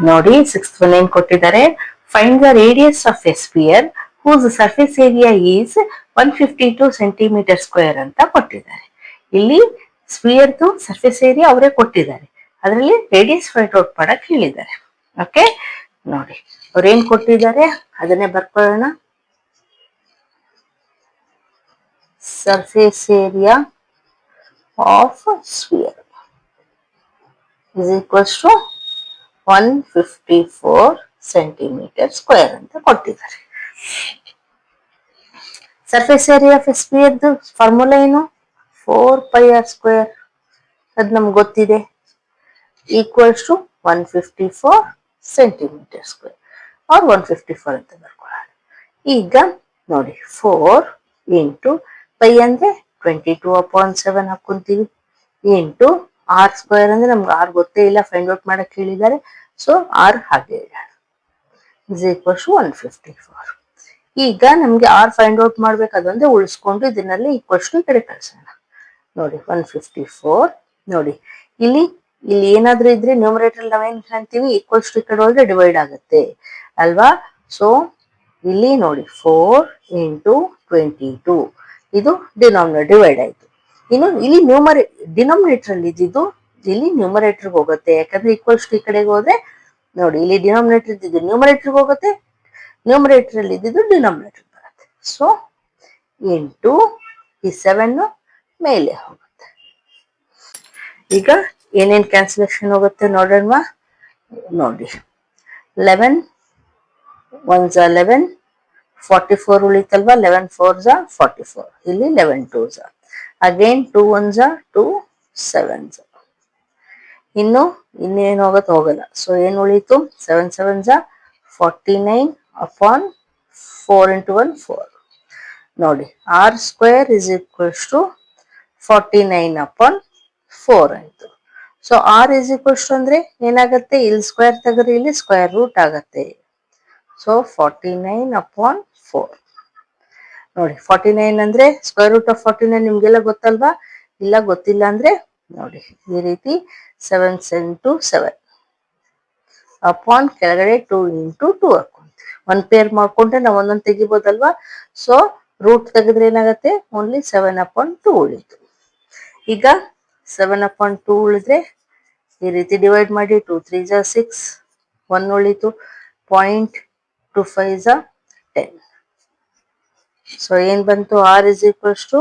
ನೋಡಿ 6th one ಏನ್ ಕೊಟ್ಟಿದ್ದಾರೆ, find the radius of a sphere whose surface area is 152 centimetre square ಅಂತ ಕೊಟ್ಟಿದ್ದಾರೆ. ಇಲ್ಲಿ ಸ್ಪಿಯರ್ದು ಸರ್ಫೇಸ್ ಏರಿಯಾ ಅವರೇ ಕೊಟ್ಟಿದ್ದಾರೆ, ಅದರಲ್ಲಿ ರೇಡಿಯಸ್ ಫೈಂಡ್ ಔಟ್ ಮಾಡಕ್ ಹೇಳಿದ್ದಾರೆ. ಓಕೆ, ನೋಡಿ ಅವ್ರೇನ್ ಕೊಟ್ಟಿದ್ದಾರೆ ಅದನ್ನೇ ಬರ್ಕೊಳ್ಳೋಣ. Surface area of sphere is equals to 154 centimetre square ಅಂತ ಕೊಟ್ಟಿದ್ದಾರೆ. ಸರ್ಫೇಸ್ ಏರಿಯಾ ಆಫ್ ಸ್ಪಿಯರ್ದು ಫಾರ್ಮುಲಾ ಏನು, 4πr², ಅದು ನಮ್ಗೆ ಗೊತ್ತಿದೆ, equals to 154 centimetre square or 154 ಅಂತ ಬರ್ಕೊಳ್ಳೋಣ. ಈಗ ನೋಡಿ 4 ಇಂಟು ಪೈ ಅಂದ್ರೆ 22/7 ಹಾಕೊಂತೀವಿ, ಇಂಟು r² ಅಂದ್ರೆ ನಮ್ಗೆ r ಗೊತ್ತೇ ಇಲ್ಲ, ಫೈಂಡ್ ಔಟ್ ಮಾಡಕ್ ಹೇಳಿದ್ದಾರೆ, ಸೊ r ಹಾಗೆ ಇಸ್ ಈಕ್ವಲ್ಸ್ ಟು 154. ಈಗ ನಮ್ಗೆ r ಫೈಂಡ್ ಔಟ್ ಮಾಡ್ಬೇಕು, ಅದೊಂದೇ ಉಳಿಸ್ಕೊಂಡು ಇದನ್ನೆಲ್ಲ ಈಕ್ವಲ್ಸ್ ಟು ಈ ಕಡೆ ಕಳ್ಸೋಣ. ನೋಡಿ 154, ನೋಡಿ ಇಲ್ಲಿ ಏನಾದ್ರೂ ಇದ್ರೆ ನ್ಯೂಮರೇಟರ್ ನಾವೇನ್ ಕಾಣ್ತೀವಿ, ಈಕ್ವಲ್ಸ್ ಟು ಈ ಕಡೆ ಹೋದ್ರೆ ಡಿವೈಡ್ ಆಗುತ್ತೆ ಅಲ್ವಾ. ಸೊ ಇಲ್ಲಿ ನೋಡಿ 4 ಇಂಟು 22, ಇದು ಡಿನಾಮಿನೇಟರ್ ಡಿವೈಡ್ ಆಯ್ತು. ಇನ್ನು ಇಲ್ಲಿ ಡಿನಾಮಿನೇಟರ್ ಅಲ್ಲಿ ಇದ್ದಿದ್ದು ಇಲ್ಲಿ ನ್ಯೂಮರೇಟರ್ ಹೋಗುತ್ತೆ, ಯಾಕಂದ್ರೆ ಈಕ್ವಲ್ಸ್ ಟು ಈ ಕಡೆಗೆ ಹೋದ್ರೆ ನೋಡಿ ಇಲ್ಲಿ ಡಿನಾಮಿನೇಟರ್ ಇದ್ದಿದ್ದು ನ್ಯೂಮರೇಟರ್ ಹೋಗುತ್ತೆ, ನ್ಯೂಮರೇಟರ್ ಅಲ್ಲಿ ಇದ್ದಿದ್ದು ಡಿನಾಮಿನೇಟರ್ ಬರುತ್ತೆ. ಸೊ ಇಂಟು ಈ 7 ಮೇಲೆ ಹೋಗುತ್ತೆ. ಈಗ ಏನೇನ್ ಕ್ಯಾನ್ಸಲೇಷನ್ ಹೋಗುತ್ತೆ ನೋಡೋಣ. ನೋಡಿ 11 1s 11, 44 ಉಳಿತಲ್ವಾ, 11 4s 44, ಇಲ್ಲಿ 11 2s, ಅಗೇನ್ 2 1s 2 7s, ಇನ್ನೇನು ಹೋಗಲ್ಲ. ಸೊ ಏನ್ ಉಳಿತು, 7 7s 49 ಅಪಾನ್ 4 ಇಂಟು 1 4. ನೋಡಿ r² is equals to 49 upon 4 ಆಯ್ತು. So r is equals to ಅಂದ್ರೆ ಏನಾಗತ್ತೆ, ಇಲ್ಲಿ ಸ್ಕ್ವೇರ್ ತೆಗೆದ್ರೆ ಇಲ್ಲಿ ಸ್ಕ್ವೇರ್ ರೂಟ್ ಆಗತ್ತೆ. So 49 upon 4. ನೋಡಿ 49 ಅಂದ್ರೆ ಸ್ಕ್ವೇರ್ ರೂಟ್ ಆಫ್ 49 ನಿಮ್ಗೆಲ್ಲ ಗೊತ್ತಲ್ವಾ, ಇಲ್ಲ ಗೊತ್ತಿಲ್ಲ ಅಂದ್ರೆ ನೋಡಿ ಈ ರೀತಿ 7 into 7 ಅಪಾನ್ ಕೆಳಗಡೆ 2 ಇಂಟು 2 ಹಾಕೊಂತೀವಿ. ಒಂದ್ ಪೇರ್ ಮಾಡ್ಕೊಂಡ್ರೆ ನಾವು ಒಂದೊಂದು ತೆಗಿಬೋದಲ್ವಾ. ಸೊ ರೂಟ್ ತೆಗೆದ್ರೆ ಏನಾಗತ್ತೆ, ಓನ್ಲಿ 7/2 ಉಳಿತು. ಈಗ 7/2 ಉಳಿದ್ರೆ ಈ ರೀತಿ ಡಿವೈಡ್ ಮಾಡಿ, 2 3s 6, 1 ಉಳಿತು, 0.25s 10. ಸೊ ಏನ್ ಬಂತು, r is equals to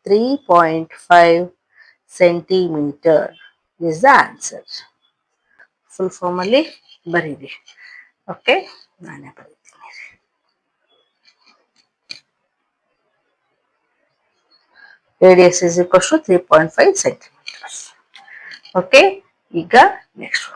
3.5 centimetre is the answer. Full form ಅಲ್ಲಿ ಬರೀರಿ. ಓಕೆ, ನಾನೇ ಬರೀತೀನಿ. Radius is equals to 3.5 centimetres. Okay, ಈಗ ನೆಕ್ಸ್ಟ್